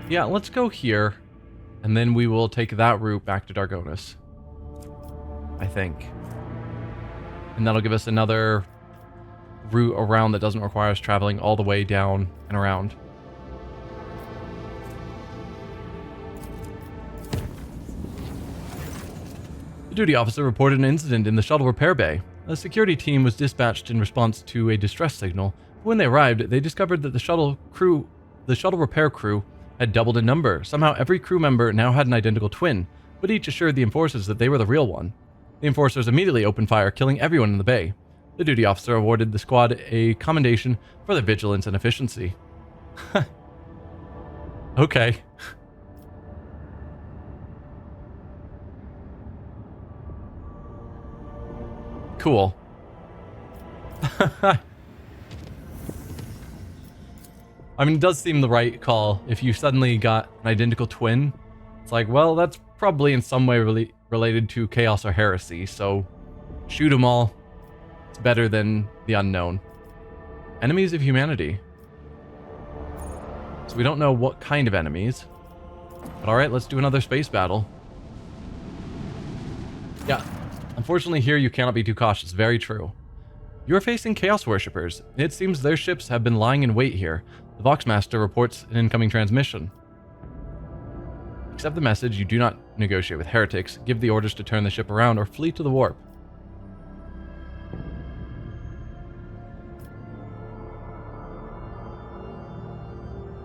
Yeah, let's go here. And then we will take that route back to Dargonus. I think. And that'll give us another route around that doesn't require us traveling all the way down and around. The duty officer reported an incident in the shuttle repair bay. A security team was dispatched in response to a distress signal. When they arrived, they discovered that the shuttle repair crew had doubled in number. Somehow every crew member now had an identical twin, but each assured the enforcers that they were the real one. The enforcers immediately opened fire, killing everyone in the bay. The duty officer awarded the squad a commendation for their vigilance and efficiency. Okay. Cool. I mean, it does seem the right call. If you suddenly got an identical twin, it's like, well, that's probably in some way related to chaos or heresy, so shoot them all. It's better than the unknown. Enemies of humanity. So we don't know what kind of enemies. But alright, let's do another space battle. Yeah, unfortunately here you cannot be too cautious. Very true. You are facing Chaos Worshippers. It seems their ships have been lying in wait here. The Voxmaster reports an incoming transmission. Accept the message. You do not negotiate with heretics. Give the orders to turn the ship around or flee to the warp.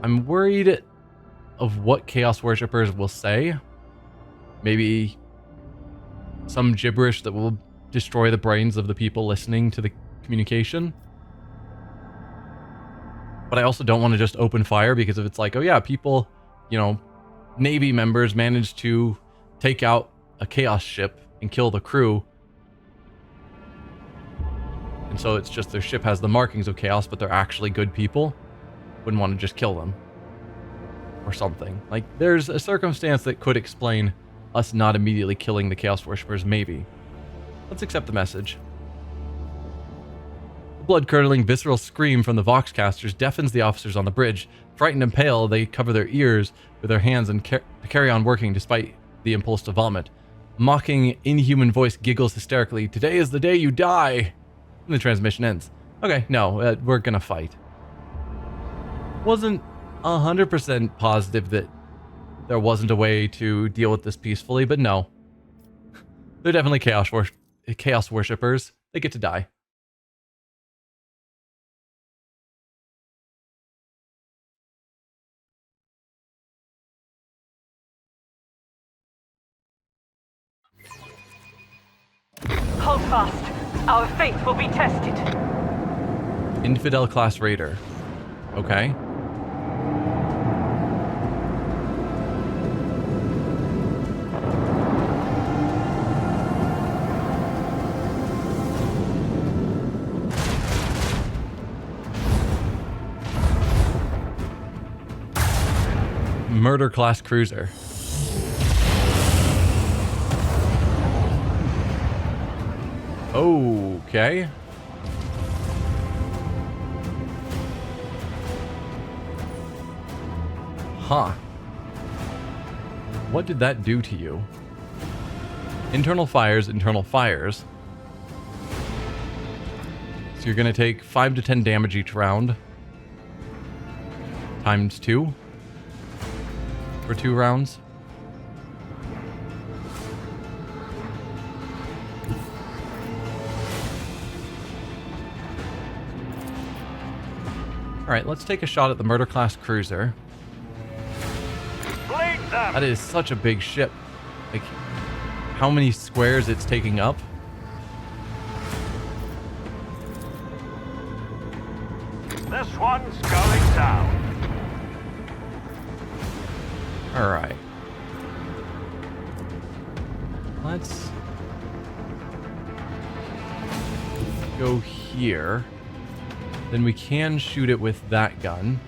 I'm worried of what Chaos Worshippers will say. Maybe some gibberish that will destroy the brains of the people listening to the communication. But I also don't want to just open fire, because if it's like, oh yeah, people, you know, Navy members managed to take out a Chaos ship and kill the crew. And so it's just their ship has the markings of Chaos, but they're actually good people. Wouldn't want to just kill them. Or something. Like, there's a circumstance that could explain us not immediately killing the Chaos Worshippers, maybe. Let's accept the message. The blood-curdling, visceral scream from the Voxcasters deafens the officers on the bridge. Frightened and pale, they cover their ears with their hands and carry on working despite the impulse to vomit. A mocking, inhuman voice giggles hysterically. Today is the day you die! And the transmission ends. Okay, no, we're gonna fight. Wasn't 100% positive that there wasn't a way to deal with this peacefully, but no. They're definitely Chaos Worshippers. They get to die. Hold fast. Our faith will be tested. Infidel class raider. Okay. Murder class cruiser. Okay. Huh. What did that do to you? Internal fires, internal fires. So you're going to take 5 to 10 damage each round. Times 2. For 2 rounds. Alright, let's take a shot at the murder class cruiser. That is such a big ship. Like, how many squares it's taking up? This one's going down. Alright. Let's go here. Then we can shoot it with that gun.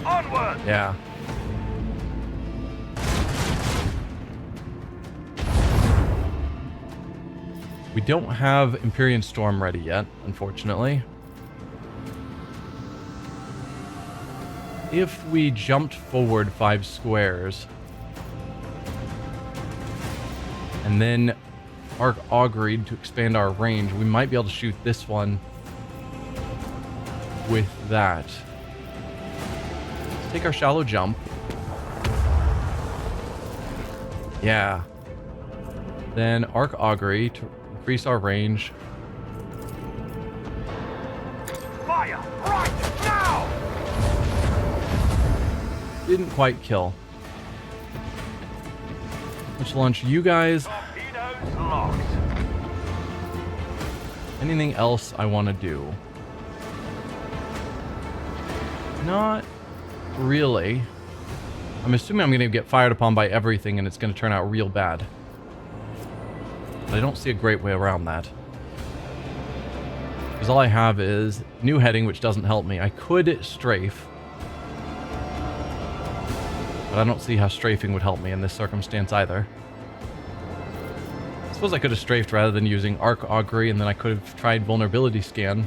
Onward! Yeah. We don't have Imperium Storm ready yet, unfortunately. If we jumped forward 5 squares and then Arc Auguried to expand our range, we might be able to shoot this one with that. Let's take our shallow jump. Yeah. Then Arc Augury to increase our range. Fire right now! Didn't quite kill. Let's launch you guys. Torpedoes locked. Anything else I want to do? Not really. I'm assuming I'm going to get fired upon by everything and it's going to turn out real bad. But I don't see a great way around that. Because all I have is new heading, which doesn't help me. I could strafe. But I don't see how strafing would help me in this circumstance either. I suppose I could have strafed rather than using Arc Augury, and then I could have tried Vulnerability Scan.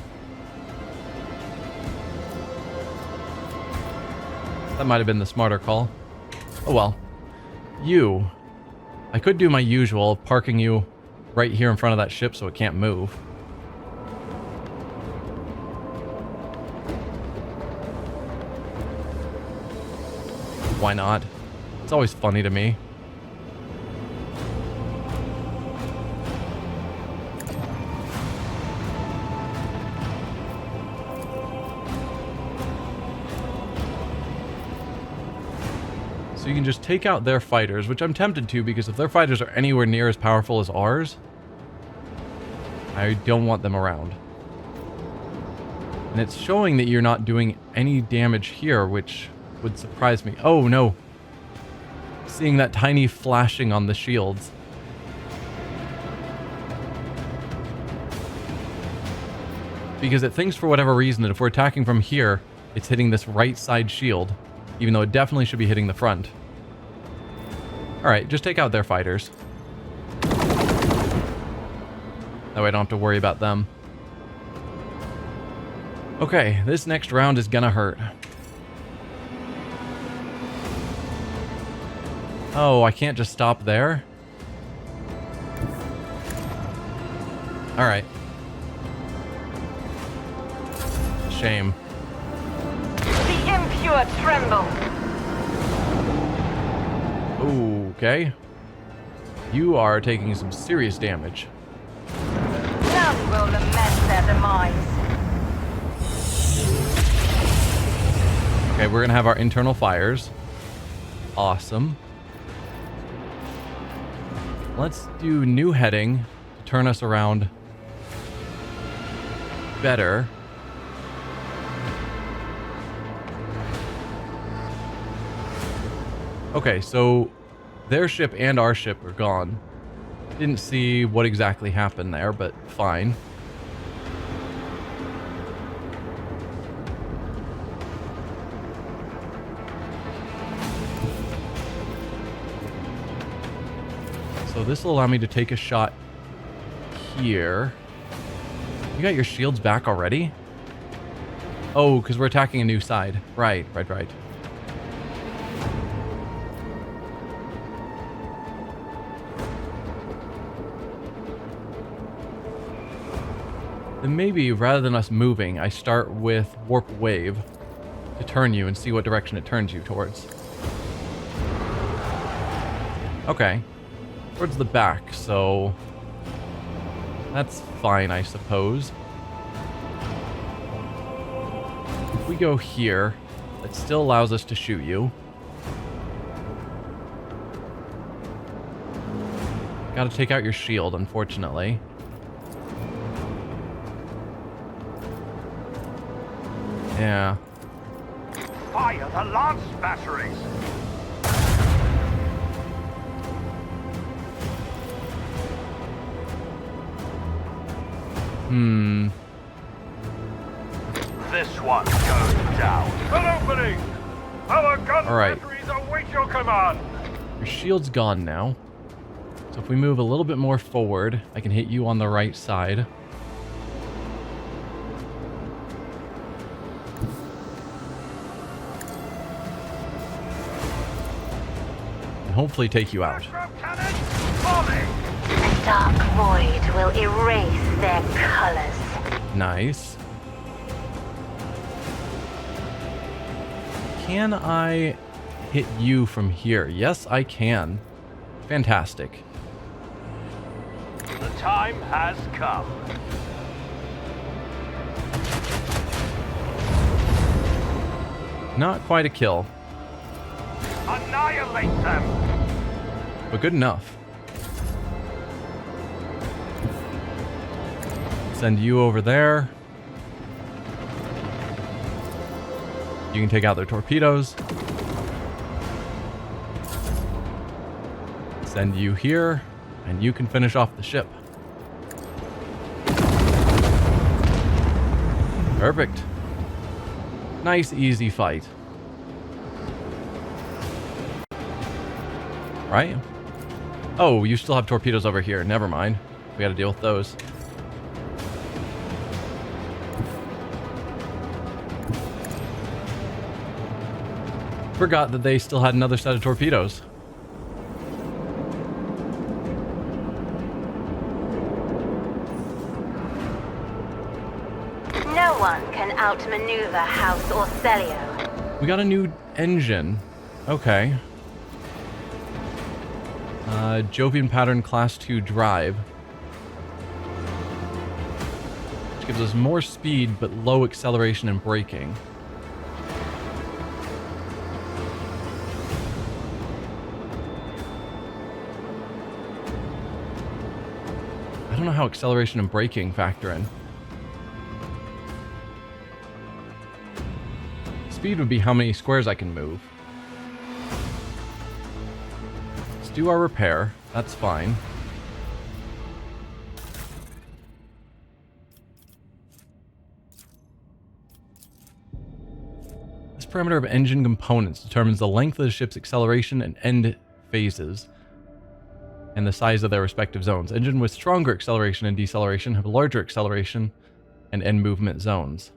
That might have been the smarter call. Oh well. You. I could do my usual, parking you right here in front of that ship so it can't move. Why not? It's always funny to me. So you can just take out their fighters, which I'm tempted to, because if their fighters are anywhere near as powerful as ours, I don't want them around. And it's showing that you're not doing any damage here, which would surprise me. Oh no. Seeing that tiny flashing on the shields. Because it thinks for whatever reason that if we're attacking from here, it's hitting this right side shield, even though it definitely should be hitting the front. Alright, just take out their fighters. That way I don't have to worry about them. Okay, this next round is gonna hurt. Oh, I can't just stop there? Alright. Shame. The impure tremble. Okay. You are taking some serious damage. None will lament their demise. Okay, we're gonna have our internal fires. Awesome. Let's do new heading to turn us around better. Okay, so their ship and our ship are gone. Didn't see what exactly happened there, but fine. So this will allow me to take a shot here. You got your shields back already? Oh, because we're attacking a new side. Right. Then maybe, rather than us moving, I start with Warp Wave to turn you and see what direction it turns you towards. Okay. Towards the back, so that's fine, I suppose. If we go here, it still allows us to shoot you. Gotta take out your shield, unfortunately. Yeah. Fire the lance batteries! This one goes down. An opening! Our gun All right. batteries await your command! Your shield's gone now. So if we move a little bit more forward, I can hit you on the right side. And hopefully take you out. Cannon, volley! The dark void will erase their colors. Nice. Can I hit you from here? Yes, I can. Fantastic. The time has come. Not quite a kill, Annihilate them! but good enough. Send you over there. You can take out their torpedoes. Send you here, and you can finish off the ship. Perfect. Nice, easy fight. Right? Oh, you still have torpedoes over here. Never mind. We gotta deal with those. Forgot that they still had another set of torpedoes. No one can outmaneuver House Orcelio. We got a new engine. Okay. Jovian pattern class 2 drive. Which gives us more speed but low acceleration and braking. I don't know how acceleration and braking factor in. Speed would be how many squares I can move. Let's do our repair. That's fine. This parameter of engine components determines the length of the ship's acceleration and end phases, and the size of their respective zones. Engine with stronger acceleration and deceleration have larger acceleration and end movement zones.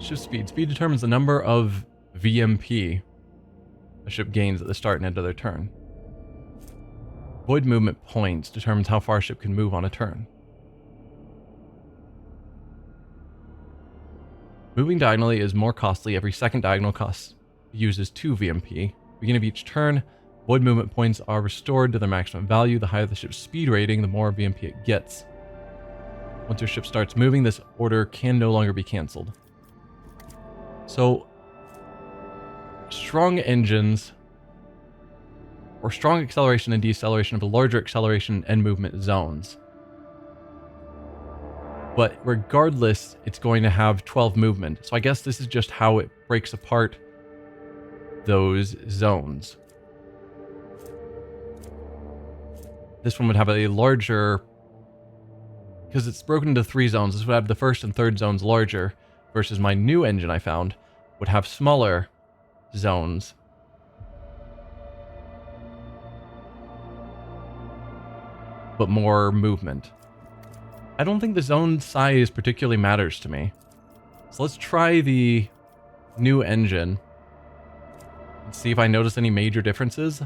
Ship speed. Speed determines the number of VMP a ship gains at the start and end of their turn. Void movement points determines how far a ship can move on a turn. Moving diagonally is more costly. Every second diagonal cost uses 2 VMP. Beginning of each turn, void movement points are restored to their maximum value. The higher the ship's speed rating, the more VMP it gets. Once your ship starts moving, this order can no longer be cancelled. So, strong engines, or strong acceleration and deceleration of a larger acceleration and movement zones. But regardless, it's going to have 12 movement. So I guess this is just how it breaks apart those zones. This one would have a larger, because it's broken into 3 zones, this would have the first and third zones larger, versus my new engine I found would have smaller zones. But more movement. I don't think the zone size particularly matters to me. So let's try the new engine and see if I notice any major differences.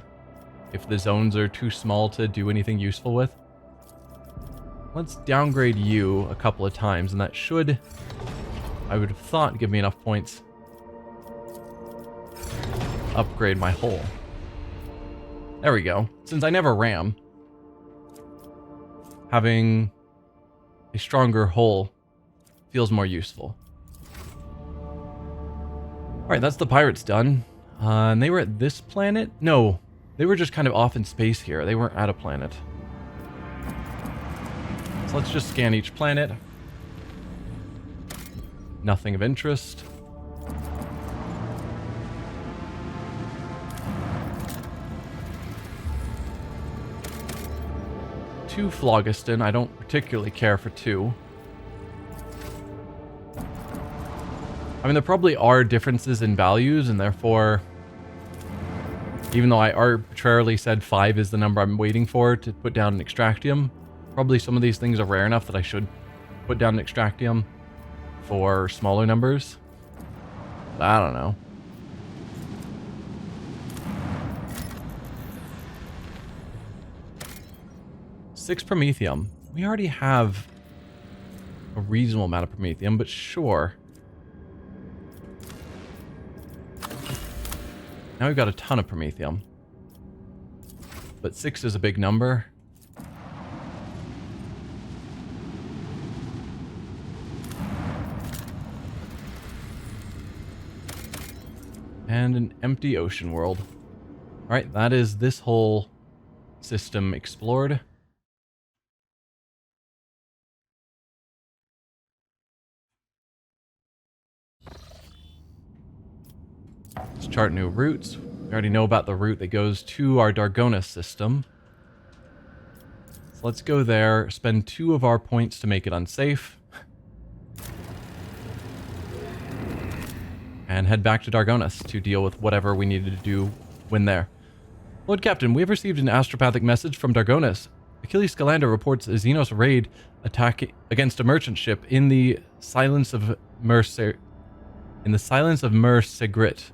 If the zones are too small to do anything useful with. Let's downgrade you a couple of times, and that should, I would have thought, give me enough points to upgrade my hull. There we go. Since I never ram, having a stronger hull feels more useful. Alright, that's the pirates done. And they were at this planet? No, they were just kind of off in space here. They weren't at a planet. So let's just scan each planet. Nothing of interest. Two phlogiston. I don't particularly care for 2. I mean, there probably are differences in values, and therefore, even though I arbitrarily said 5 is the number I'm waiting for to put down an extractium, probably some of these things are rare enough that I should put down an extractium for smaller numbers. But I don't know. Six promethium. We already have a reasonable amount of promethium, but sure. Now we've got a ton of promethium. But 6 is a big number. And an empty ocean world. Alright, that is this whole system explored. Let's chart new routes. We already know about the route that goes to our Dargonus system. So let's go there, spend 2 of our points to make it unsafe. And head back to Dargonus to deal with whatever we needed to do when there. Lord Captain, we have received an astropathic message from Dargonus. Achilles Scalander reports a xenos raid attack against a merchant ship in the silence of Mer Segrit.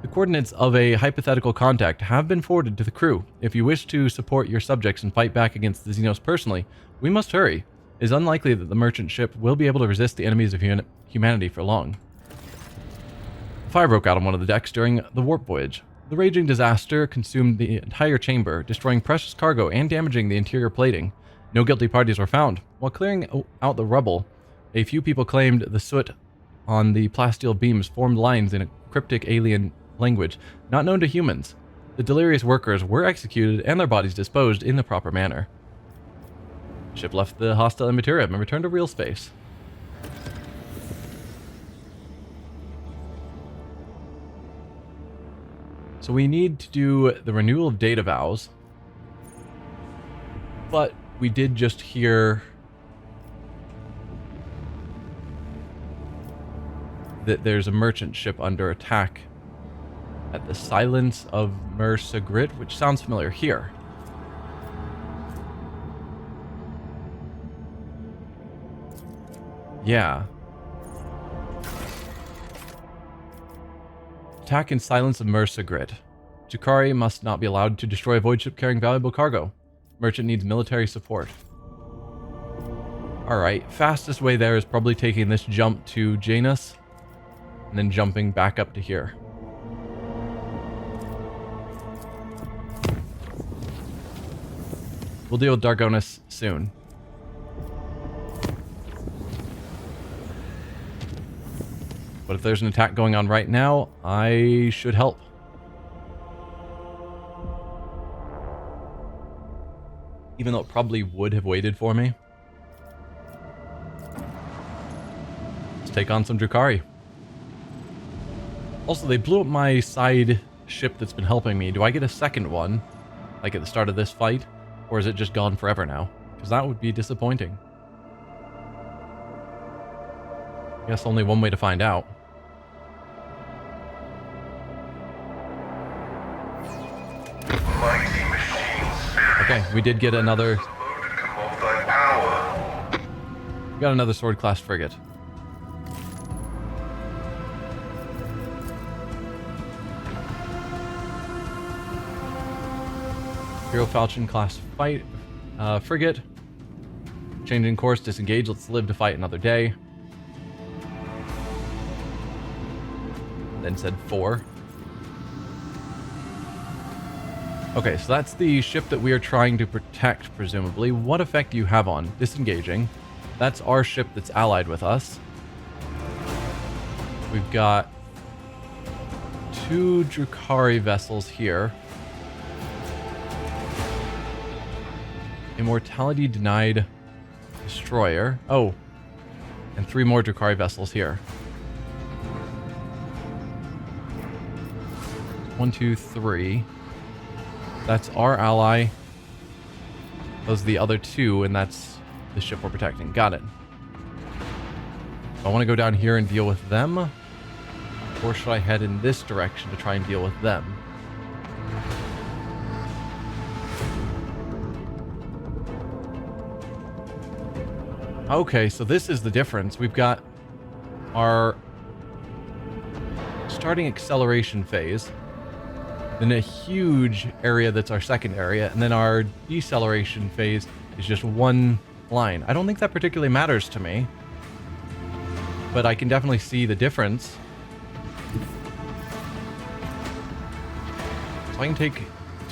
The coordinates of a hypothetical contact have been forwarded to the crew. If you wish to support your subjects and fight back against the xenos personally, we must hurry. It is unlikely that the merchant ship will be able to resist the enemies of humanity for long. A fire broke out on one of the decks during the warp voyage. The raging disaster consumed the entire chamber, destroying precious cargo and damaging the interior plating. No guilty parties were found. While clearing out the rubble, a few people claimed the soot on the plasteel beams formed lines in a cryptic alien language not known to humans. The delirious workers were executed and their bodies disposed in the proper manner. The ship left the hostile Imperium and returned to real space. So we need to do the renewal of data vows. But we did just hear that there's a merchant ship under attack at the silence of Mer Segrit, which sounds familiar here. Yeah. Attack in silence of Mer Segrit. Jakari must not be allowed to destroy a void ship carrying valuable cargo. Merchant needs military support. Alright, fastest way there is probably taking this jump to Janus and then jumping back up to here. We'll deal with Dargonus soon. But if there's an attack going on right now, I should help. Even though it probably would have waited for me. Let's take on some Drukhari. Also, they blew up my side ship that's been helping me. Do I get a second one, like at the start of this fight? Or is it just gone forever now? Because that would be disappointing. I guess only one way to find out. Okay, we did get another... We got another sword class frigate. Hero Falchion class fight frigate. Changing course, disengage. Let's live to fight another day. Then said 4. Okay, so that's the ship that we are trying to protect, presumably. What effect do you have on? Disengaging. That's our ship that's allied with us. We've got 2 Drukhari vessels here. Immortality denied destroyer. Oh, and 3 more Drukhari vessels here. 1, 2, 3. That's our ally. Those are the other 2, and that's the ship we're protecting. Got it. I want to go down here and deal with them, or should I head in this direction to try and deal with them? Okay, so this is the difference. We've got our starting acceleration phase, then a huge area that's our second area, and then our deceleration phase is just one line. I don't think that particularly matters to me, but I can definitely see the difference. So I can take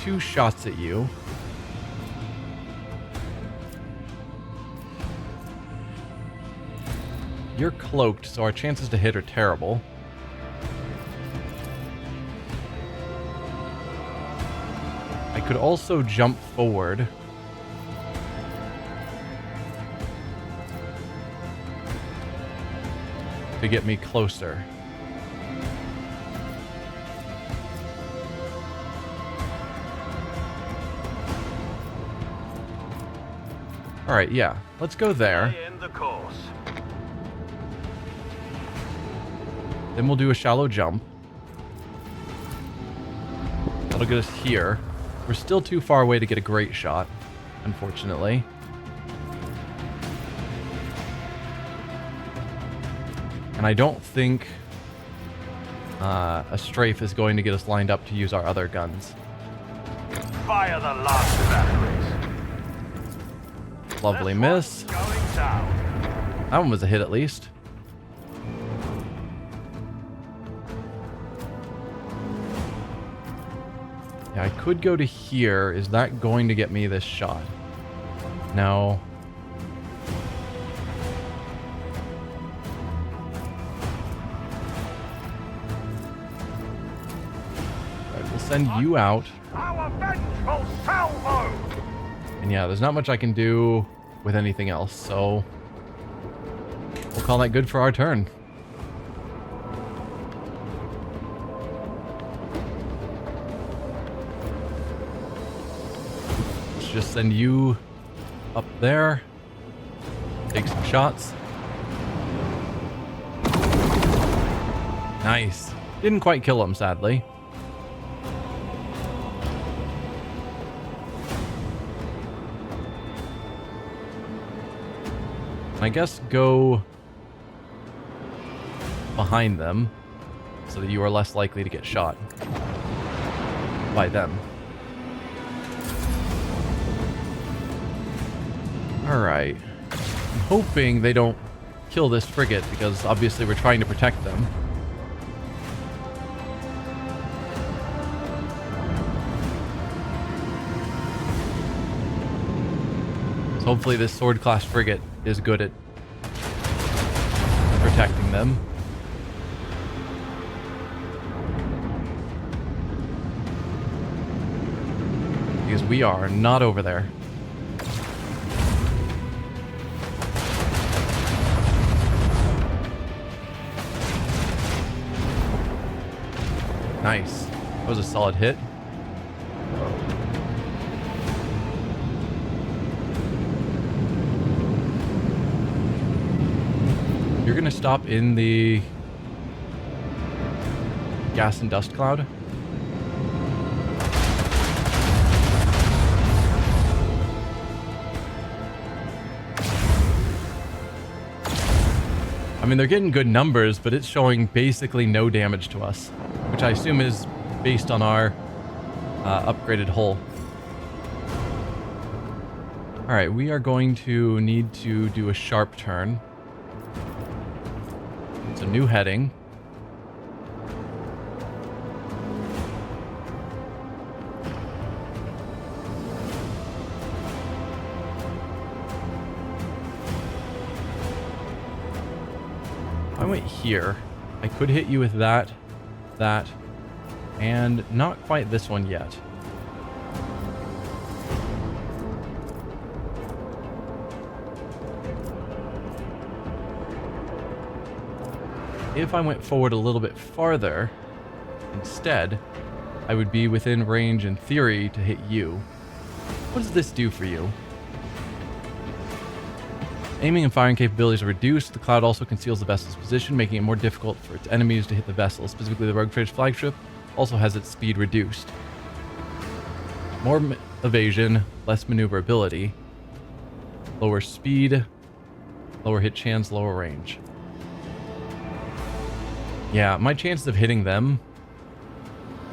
2 shots at you. You're cloaked, so our chances to hit are terrible. I could also jump forward. To get me closer. Alright, yeah. Let's go there. In the course. Then we'll do a shallow jump. That'll get us here. We're still too far away to get a great shot, unfortunately. And I don't think a strafe is going to get us lined up to use our other guns. Fire the last batteries. Lovely miss. Going down. That one was a hit at least. Yeah, I could go to here. Is that going to get me this shot? No. Alright, we'll send you out. Our vengeful salvo. And yeah, there's not much I can do with anything else, so we'll call that good for our turn. Let's just send you up there. Take some shots. Nice. Didn't quite kill him, sadly. I guess go behind them so that you are less likely to get shot by them. Alright. I'm hoping they don't kill this frigate because obviously we're trying to protect them. So hopefully this sword class frigate is good at protecting them. Because we are not over there. Nice. That was a solid hit. You're gonna stop in the gas and dust cloud. I mean, they're getting good numbers, but it's showing basically no damage to us, which I assume is based on our upgraded hull. All right, we are going to need to do a sharp turn. It's a new heading. If I went here, I could hit you with that, and not quite this one yet. If I went forward a little bit farther, instead, I would be within range in theory to hit you. What does this do for you? aiming and firing capabilities are reduced, the cloud also conceals the vessel's position, making it more difficult for its enemies to hit the vessel. Specifically, the Roguefish flagship also has its speed reduced. More evasion, less maneuverability, lower speed, lower hit chance, lower range. Yeah, my chances of hitting them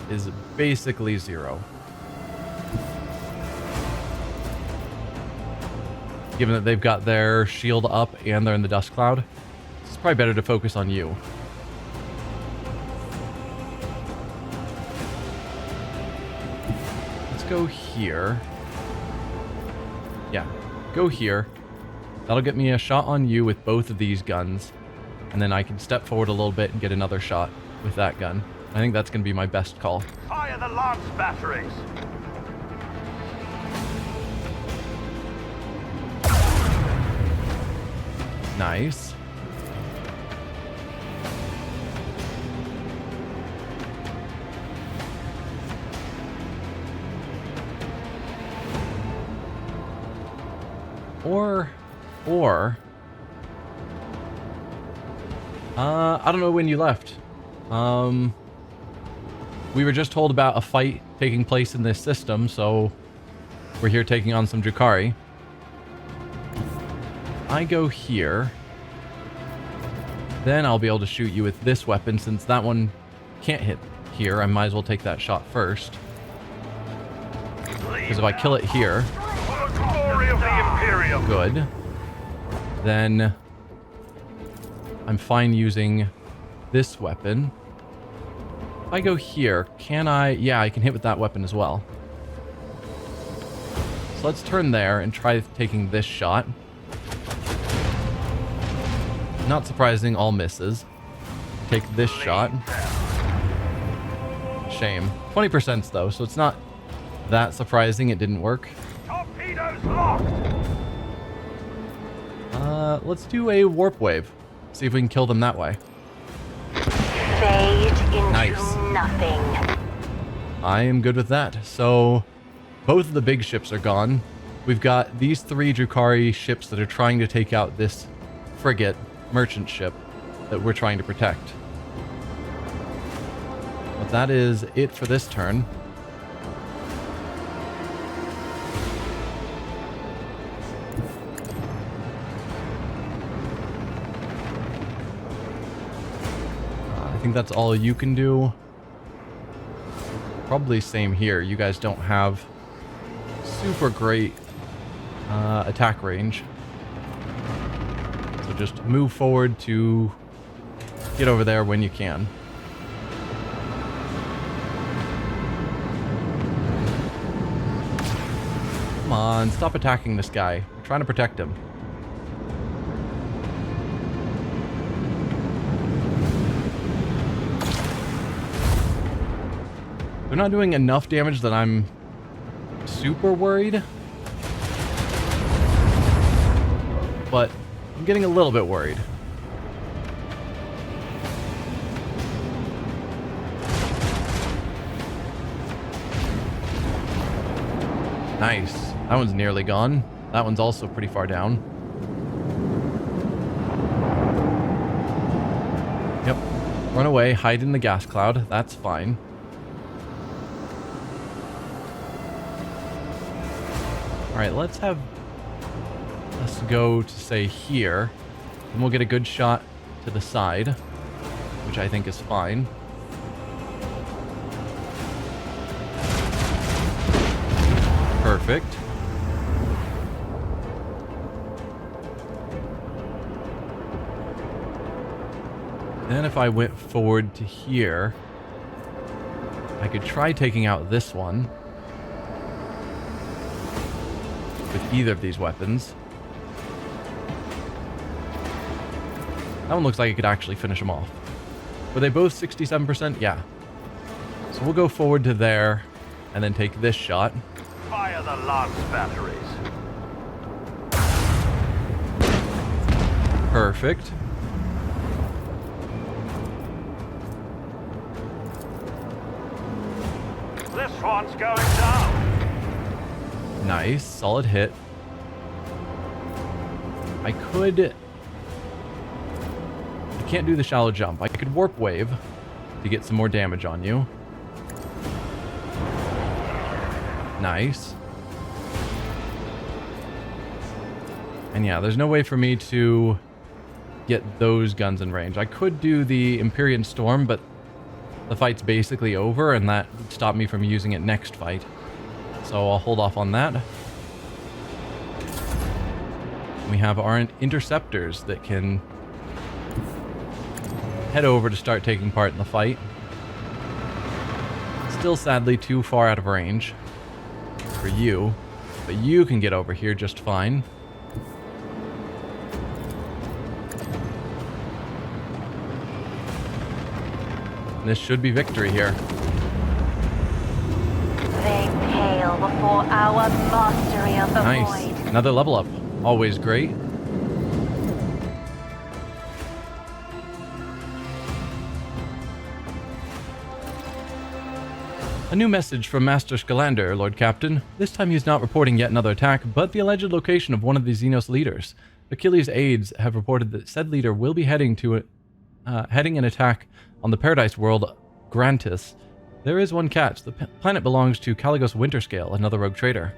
is basically 0. Given that they've got their shield up and they're in the dust cloud, it's probably better to focus on you. Let's go here. Yeah, go here. That'll get me a shot on you with both of these guns. And then I can step forward a little bit and get another shot with that gun. I think that's going to be my best call. Fire the lance batteries! Nice. I don't know when you left. We were just told about a fight taking place in this system, so we're here taking on some Drukhari. I go here. Then I'll be able to shoot you with this weapon, since that one can't hit here. I might as well take that shot first. Because if I kill it here... For the glory of the Imperium! Good. Then I'm fine using this weapon. If I go here, can I... Yeah, I can hit with that weapon as well. So let's turn there and try taking this shot. Not surprising, all misses. Take this shot. Shame. 20% though, so it's not that surprising it didn't work. Torpedoes locked! Let's do a warp wave. See if we can kill them that way. Fade into Nice. nothing. I am good with that. So both of the big ships are gone. We've got these 3 Drukhari ships that are trying to take out this frigate merchant ship that we're trying to protect. But that is it for this turn. I think that's all you can do. Probably same here. You guys don't have super great attack range. So just move forward to get over there when you can. Come on, stop attacking this guy. We're trying to protect him. They're not doing enough damage that I'm super worried. But I'm getting a little bit worried. Nice. That one's nearly gone. That one's also pretty far down. Yep. Run away, hide in the gas cloud. That's fine. Alright, let's go to, say, here. And we'll get a good shot to the side, which I think is fine. Perfect. Then if I went forward to here, I could try taking out this one with either of these weapons. That one looks like it could actually finish them off. Were they both 67%? Yeah. So we'll go forward to there and then take this shot. Fire the lance batteries. Perfect. This one's going down. Nice. Solid hit. I can't do the shallow jump. I could warp wave to get some more damage on you. Nice. And yeah, there's no way for me to get those guns in range. I could do the Imperium Storm, but the fight's basically over, and that would stop me from using it next fight. So I'll hold off on that. We have our interceptors that can head over to start taking part in the fight. Still sadly too far out of range for you, but you can get over here just fine. This should be victory here. They pale before our mastery of the Nice. void. Another level up. Always great. A new message from Master Scalander, Lord Captain. This time he's not reporting yet another attack, but the alleged location of one of the Xenos leaders. Achilles' aides have reported that said leader will be heading an attack on the Paradise world, Grantis. There is one catch. The planet belongs to Caligos Winterscale, another rogue trader.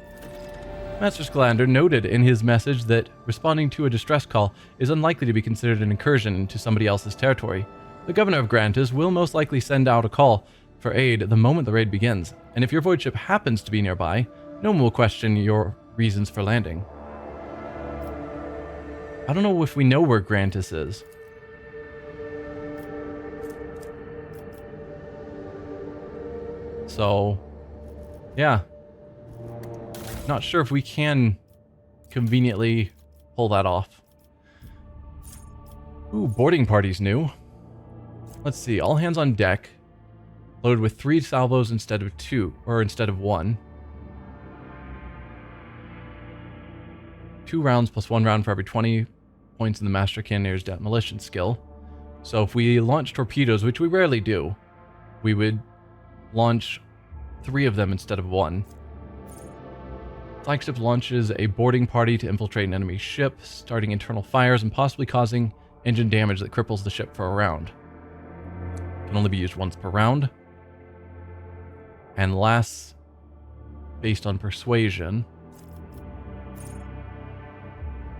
Master Scalander noted in his message that responding to a distress call is unlikely to be considered an incursion into somebody else's territory. The governor of Grantis will most likely send out a call for aid the moment the raid begins, and if your void ship happens to be nearby, no one will question your reasons for landing. I don't know if we know where Grantis is. So, yeah. Not sure if we can conveniently pull that off. Ooh, boarding party's new. Let's see, all hands on deck. Loaded with 3 salvos instead of 2, or instead of 1. 2 rounds plus 1 round for every 20 points in the Master Cannonier's demolition skill. So if we launch torpedoes, which we rarely do, we would launch 3 of them instead of 1. Flagship launches a boarding party to infiltrate an enemy ship, starting internal fires and possibly causing engine damage that cripples the ship for a round. Can only be used once per round. And lasts based on persuasion.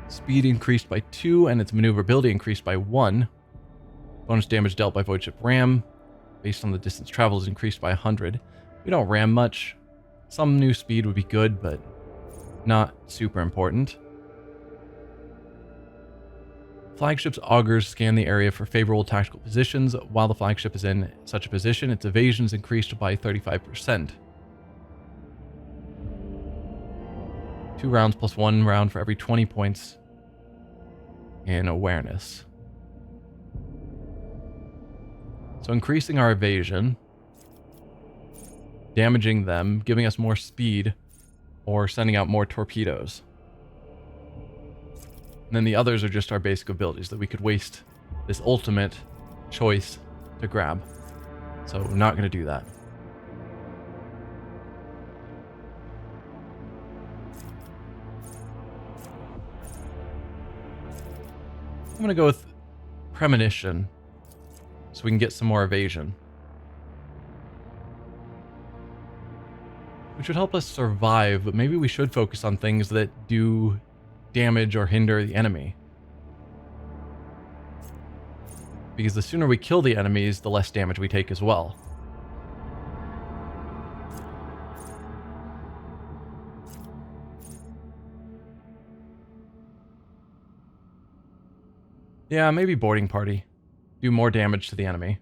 Speed increased by 2 and its maneuverability increased by 1. Bonus damage dealt by void ship ram based on the distance traveled is increased by 100. We don't ram much. Some new speed would be good, but not super important. Flagship's augers scan the area for favorable tactical positions. While the flagship is in such a position, its evasion is increased by 35%. 2 rounds plus 1 round for every 20 points in awareness. So increasing our evasion, damaging them, giving us more speed, or sending out more torpedoes. And then the others are just our basic abilities that we could waste this ultimate choice to grab. So we're not going to do that. I'm going to go with premonition so we can get some more evasion, which would help us survive, but maybe we should focus on things that do damage or hinder the enemy. Because the sooner we kill the enemies, the less damage we take as well. Yeah, maybe boarding party. Do more damage to the enemy.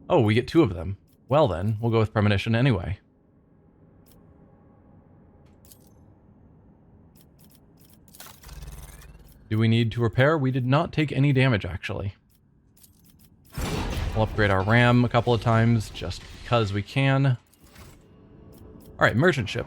Oh, we get 2 of them. Well then, we'll go with premonition anyway. Do we need to repair? We did not take any damage, actually. We'll upgrade our RAM a couple of times, just because we can. Alright, merchant ship.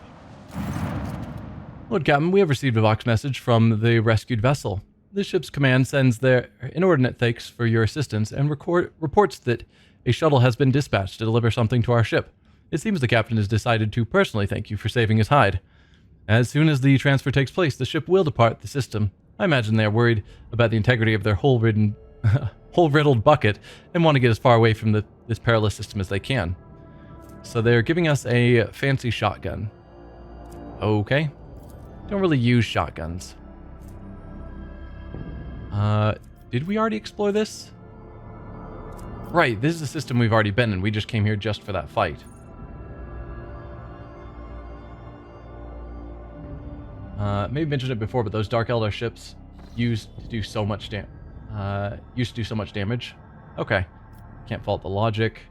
Lord Captain, we have received a Vox message from the rescued vessel. This ship's command sends their inordinate thanks for your assistance and reports that a shuttle has been dispatched to deliver something to our ship. It seems the captain has decided to personally thank you for saving his hide. As soon as the transfer takes place, the ship will depart the system. I imagine they are worried about the integrity of their hole-riddled bucket and want to get as far away from this perilous system as they can. So they're giving us a fancy shotgun. Okay. Don't really use shotguns. Did we already explore this? Right, this is a system we've already been in. We just came here just for that fight. Maybe mentioned it before, but those Dark Eldar ships used to do so much damage. Okay. Can't fault the logic.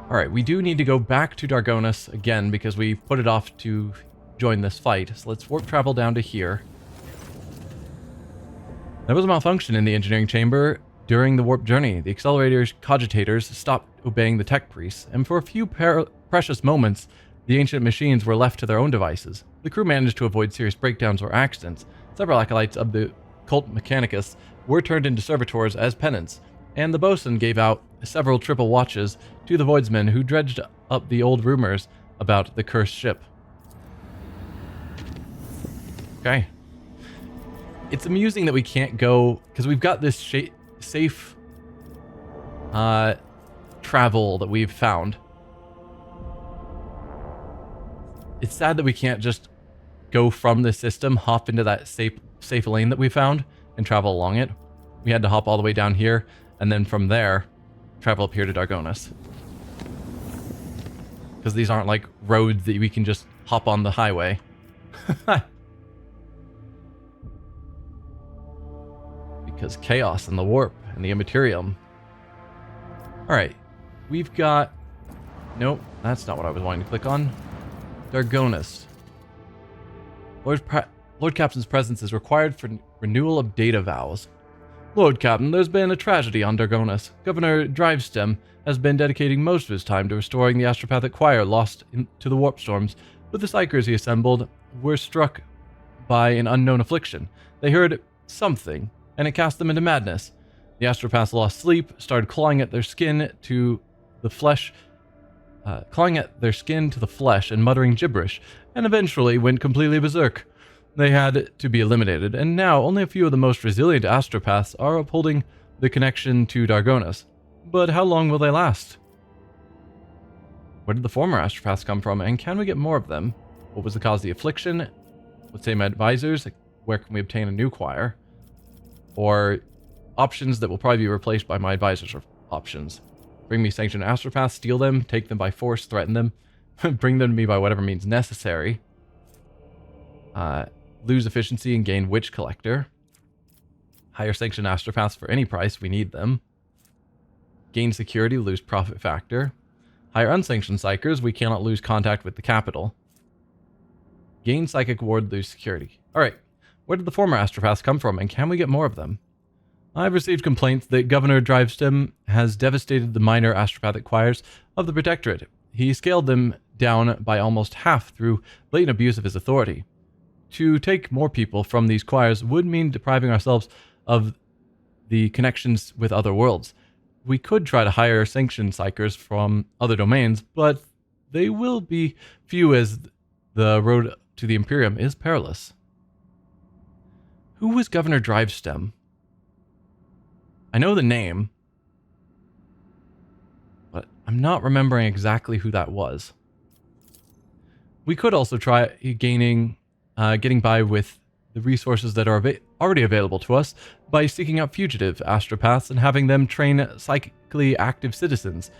Alright, we do need to go back to Dargonus again because we put it off to join this fight. So let's warp travel down to here. There was a malfunction in the engineering chamber during the warp journey. The accelerator's cogitators stopped obeying the tech priests, and for a few precious moments, the ancient machines were left to their own devices. The crew managed to avoid serious breakdowns or accidents. Several acolytes of the cult Mechanicus were turned into servitors as penance, and the bosun gave out several triple watches to the voidsmen who dredged up the old rumors about the cursed ship. Okay. It's amusing that we can't go, because we've got this safe travel that we've found. It's sad that we can't just go from the system, hop into that safe lane that we found, and travel along it. We had to hop all the way down here, and then from there, travel up here to Dargonus. Because these aren't like roads that we can just hop on the highway. Because chaos and the warp and the Imperium. Alright, we've got... Nope, that's not what I was wanting to click on. Dargonus. Lord Captain's presence is required for renewal of data vows. Lord Captain, there's been a tragedy on Dargonus. Governor Drivestem has been dedicating most of his time to restoring the astropathic choir lost to the warp storms, but the psykers he assembled were struck by an unknown affliction. They heard something, and it cast them into madness. The astropaths lost sleep, started clawing at their skin to the flesh, and muttering gibberish, and eventually went completely berserk. They had to be eliminated, and now only a few of the most resilient astropaths are upholding the connection to Dargonus. But how long will they last? Where did the former astropaths come from, and can we get more of them? What was the cause of the affliction? Let's say my advisors. Where can we obtain a new choir? Or options that will probably be replaced by my advisors' options. Bring me sanctioned astropaths, steal them, take them by force, threaten them, bring them to me by whatever means necessary. Lose efficiency and gain witch collector. Hire sanctioned astropaths for any price, we need them. Gain security, lose profit factor. Hire unsanctioned psykers, we cannot lose contact with the capital. Gain psychic ward, lose security. Alright, where did the former astropaths come from, and can we get more of them? I've received complaints that Governor Drivestem has devastated the minor astropathic choirs of the Protectorate. He scaled them down by almost half through blatant abuse of his authority. To take more people from these choirs would mean depriving ourselves of the connections with other worlds. We could try to hire sanctioned psykers from other domains, but they will be few as the road to the Imperium is perilous. Who was Governor Drivestem? I know the name, but I'm not remembering exactly who that was. We could also try getting by with the resources that are already available to us by seeking out fugitive astropaths and having them train psychically active citizens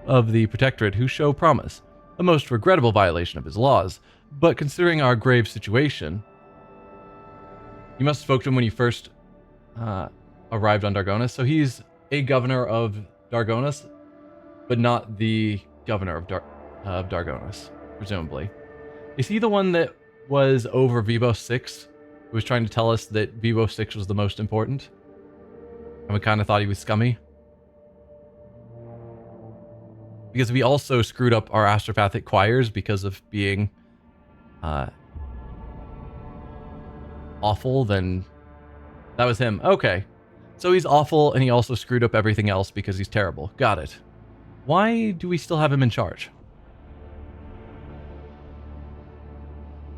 of the Protectorate who show promise. A most regrettable violation of his laws, but considering our grave situation... You must have spoken to him when you first arrived on Dargonus, so he's a governor of Dargonus, but not the governor of Dargonus, presumably. Is he the one that was over Vivo 6, who was trying to tell us that Vivo 6 was the most important? And we kind of thought he was scummy? Because we also screwed up our astropathic choirs because of being awful, then that was him. Okay. So he's awful, and he also screwed up everything else because he's terrible. Got it. Why do we still have him in charge?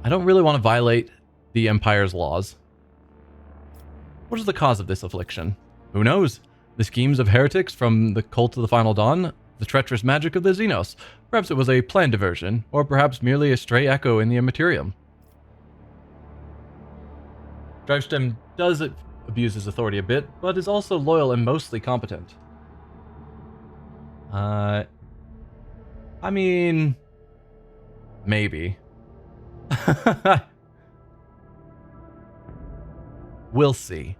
I don't really want to violate the Empire's laws. What is the cause of this affliction? Who knows? The schemes of heretics from the cult of the Final Dawn, the treacherous magic of the Xenos. Perhaps it was a planned diversion, or perhaps merely a stray echo in the Imperium. Drivestem does abuse his authority a bit, but is also loyal and mostly competent. I mean, maybe. We'll see.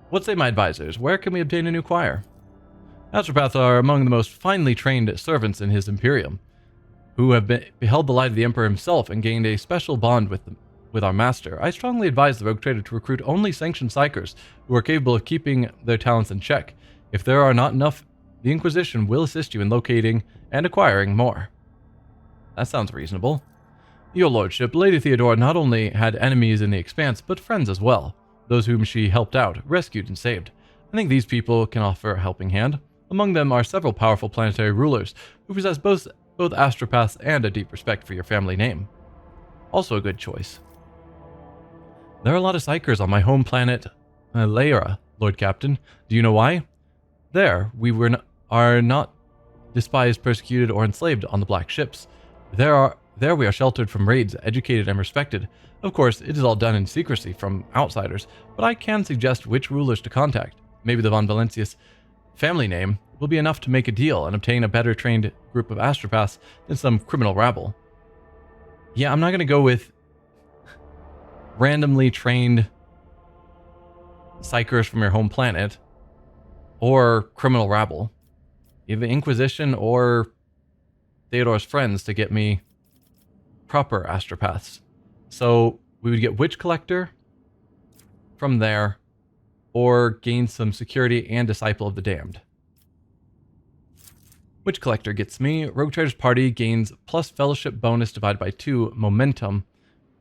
What say my advisors? Where can we obtain a new choir? Astropaths are among the most finely trained servants in his Imperium, who have beheld the light of the Emperor himself and gained a special bond with our master. I strongly advise the rogue trader to recruit only sanctioned psykers who are capable of keeping their talents in check. If there are not enough, the Inquisition will assist you in locating and acquiring more. That sounds reasonable. Your lordship, Lady Theodora not only had enemies in the Expanse, but friends as well. Those whom she helped out, rescued, and saved. I think these people can offer a helping hand. Among them are several powerful planetary rulers who possess both astropaths and a deep respect for your family name. Also a good choice. There are a lot of psykers on my home planet, Lyra, Lord Captain. Do you know why? There, are not despised, persecuted, or enslaved on the black ships. There we are sheltered from raids, educated, and respected. Of course, it is all done in secrecy from outsiders, but I can suggest which rulers to contact. Maybe the von Valencius family name will be enough to make a deal and obtain a better trained group of astropaths than some criminal rabble. Yeah, I'm not going to go with randomly trained psykers from your home planet or criminal rabble. Either Inquisition or Theodore's friends to get me proper astropaths. So we would get Witch Collector from there, or gain some security and Disciple of the Damned. Witch Collector gets me. Rogue Trader's Party gains plus Fellowship bonus divided by 2 momentum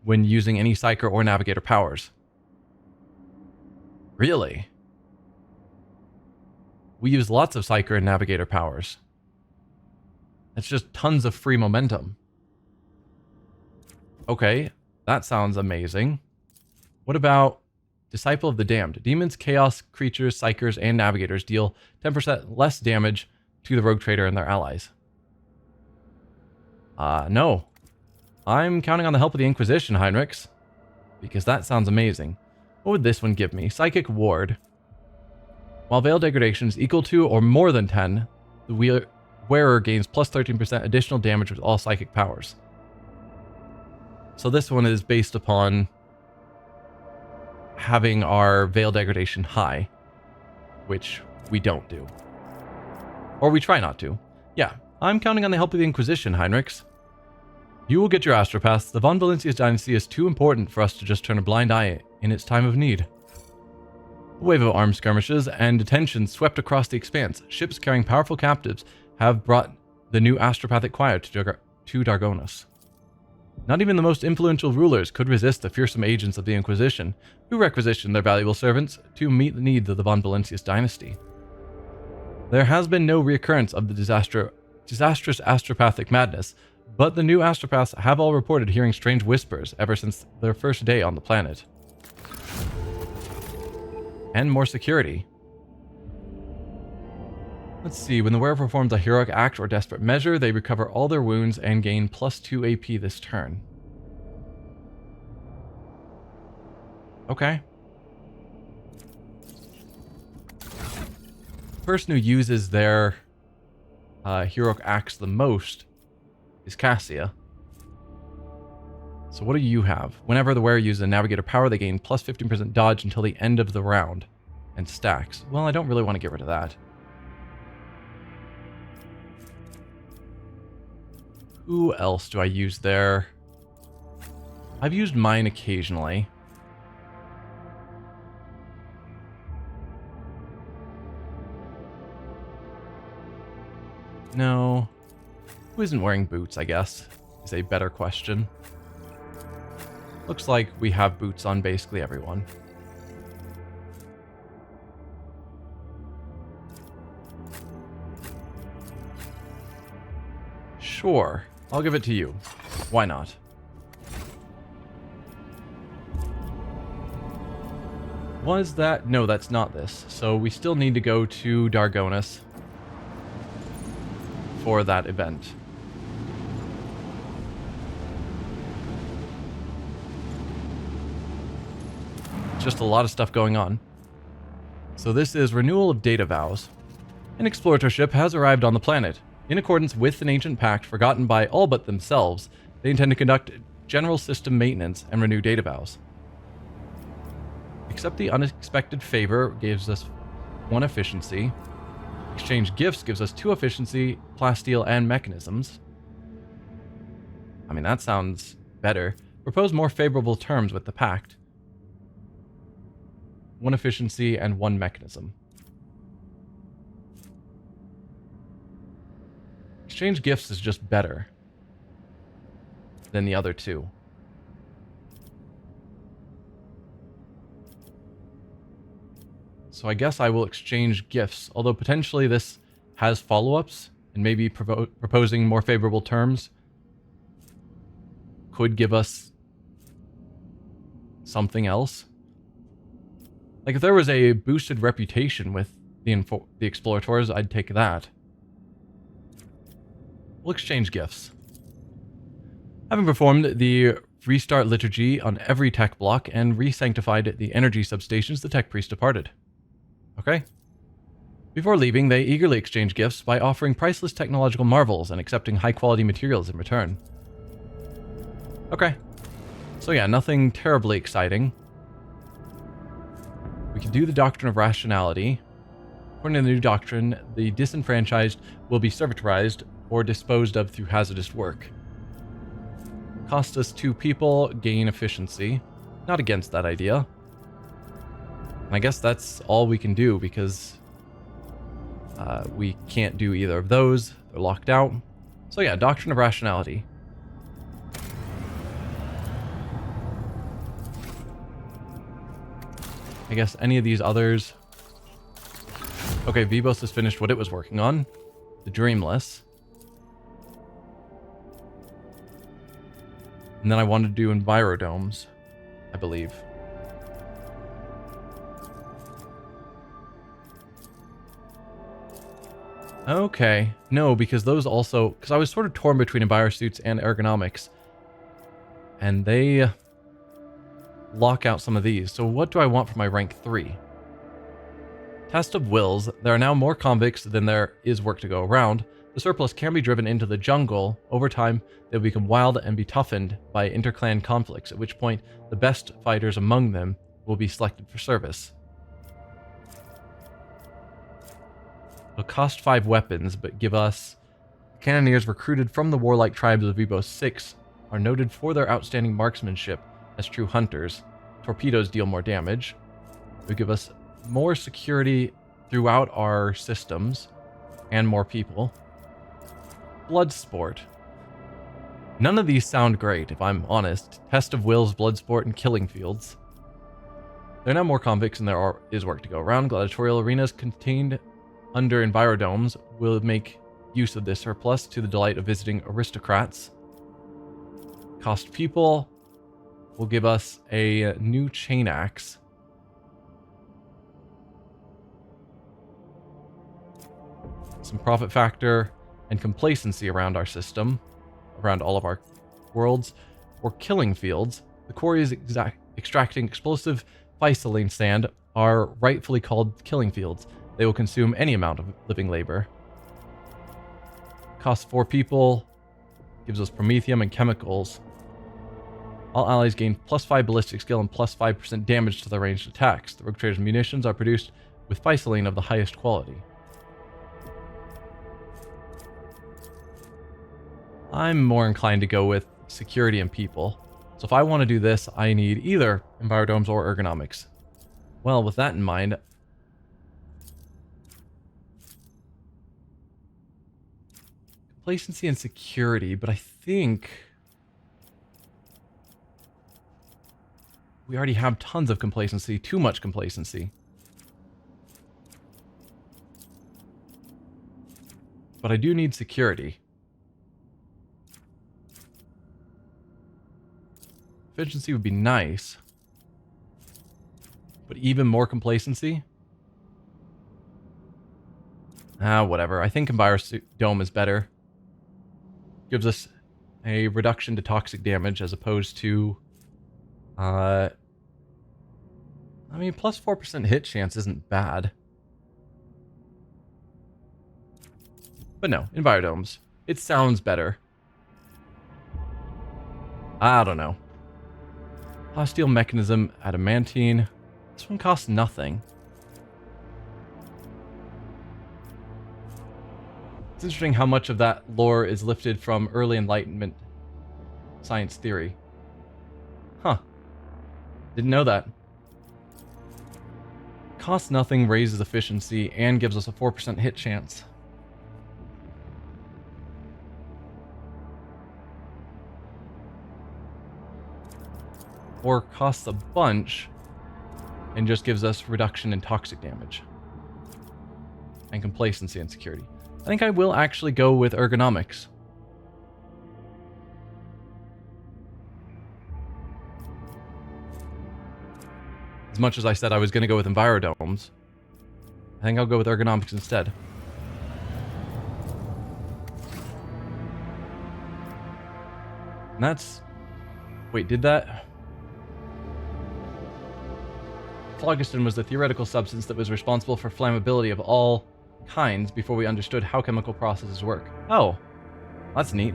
when using any Psyker or Navigator powers. Really? We use lots of Psyker and Navigator powers. It's just tons of free momentum. Okay, that sounds amazing. What about Disciple of the Damned? Demons, Chaos, Creatures, Psykers, and Navigators deal 10% less damage to the Rogue Trader and their allies. No. I'm counting on the help of the Inquisition, Heinrichs, because that sounds amazing. What would this one give me? Psychic Ward. While Veil Degradation is equal to or more than 10, the wearer gains plus 13% additional damage with all psychic powers. So this one is based upon having our Veil Degradation high, which we don't do. Or we try not to. Yeah, I'm counting on the help of the Inquisition, Heinrichs. You will get your astropaths. The von Valencius dynasty is too important for us to just turn a blind eye in its time of need. A wave of armed skirmishes and detentions swept across the Expanse. Ships carrying powerful captives have brought the new astropathic choir to Dargonos. Not even the most influential rulers could resist the fearsome agents of the Inquisition, who requisitioned their valuable servants to meet the needs of the von Valencius dynasty. There has been no reoccurrence of the disastrous astropathic madness, but the new astropaths have all reported hearing strange whispers ever since their first day on the planet. And more security. Let's see, when the wearer performs a heroic act or desperate measure, they recover all their wounds and gain plus 2 AP this turn. Okay. The person who uses their heroic acts the most is Cassia. So what do you have? Whenever the wearer uses a Navigator power, they gain plus 15% dodge until the end of the round. And stacks. Well, I don't really want to get rid of that. Who else do I use there? I've used mine occasionally. No. Who isn't wearing boots, I guess, is a better question. Looks like we have boots on basically everyone. Sure, I'll give it to you. Why not? Was that? No, that's not this. So we still need to go to Dargonus for that event. Just a lot of stuff going on. So this is renewal of data vows. An explorator ship has arrived on the planet. In accordance with an ancient pact forgotten by all but themselves, they intend to conduct general system maintenance and renew data vows. Accept the unexpected favor gives us 1 efficiency. Exchange gifts gives us 2 efficiency, plasteel, and mechanisms. I mean, that sounds better. Propose more favorable terms with the pact. 1 efficiency and 1 mechanism. Exchange gifts is just better than the other 2. So I guess I will exchange gifts, although potentially this has follow-ups, and maybe proposing more favorable terms could give us something else. Like if there was a boosted reputation with the explorators, I'd take that. We'll exchange gifts. Having performed the restart liturgy on every tech block and re-sanctified the energy substations, the tech priest departed. Okay. Before leaving, they eagerly exchange gifts by offering priceless technological marvels and accepting high-quality materials in return. Okay. So yeah, nothing terribly exciting. We can do the Doctrine of Rationality. According to the new doctrine, the disenfranchised will be servitorized or disposed of through hazardous work. Cost us 2 people, gain efficiency. Not against that idea. And I guess that's all we can do because we can't do either of those. They're locked out. So yeah, Doctrine of Rationality. I guess any of these others. Okay, Vivos has finished what it was working on. The Dreamless. And then I wanted to do Envirodomes, I believe. Okay. No, because those also... Because I was sort of torn between envirosuits and ergonomics. And they lock out some of these. So what do I want for my rank 3? Test of Wills. There are now more convicts than there is work to go around. The surplus can be driven into the jungle. Over time, they'll become wild and be toughened by interclan conflicts, at which point the best fighters among them will be selected for service. It'll cost 5 weapons, but give us... Cannoneers recruited from the warlike tribes of Vivos 6 are noted for their outstanding marksmanship as true hunters. Torpedoes deal more damage. It'll give us more security throughout our systems and more people. Bloodsport. None of these sound great, if I'm honest. Test of Wills, Bloodsport, and Killing Fields. There are now more convicts and there is work to go around. Gladiatorial arenas contained under Envirodomes will make use of this surplus to the delight of visiting aristocrats. Cost people will give us a new chain axe. Some profit factor and complacency around our system, around all of our worlds, or Killing Fields. The quarries extracting explosive Physaline sand are rightfully called Killing Fields. They will consume any amount of living labor. Costs 4 people, gives us Promethium and chemicals. All allies gain +5 ballistic skill and +5% damage to their ranged attacks. The Rogue Trader's munitions are produced with Physaline of the highest quality. I'm more inclined to go with security and people. So if I want to do this, I need either Envirodomes or ergonomics. Well, with that in mind, complacency and security, but I think we already have tons of complacency, too much complacency. But I do need security. Efficiency would be nice. but even more complacency? Whatever. I think Dome is better. Gives us a reduction to toxic damage as opposed to... I mean, plus 4% hit chance isn't bad. But no, Envirodomes. It sounds better. I don't know. Hostile Mechanism, Adamantine. This one costs nothing. It's interesting how much of that lore is lifted from early Enlightenment science theory. Huh. Didn't know that. Costs nothing, raises efficiency, and gives us a 4% hit chance. Or costs a bunch and just gives us reduction in toxic damage and complacency and security. I think I will actually go with ergonomics. As much as I said I was going to go with Envirodomes, I think I'll go with ergonomics instead. And that's... Wait, did that... Phlogiston was the theoretical substance that was responsible for flammability of all kinds before we understood how chemical processes work. Oh, that's neat.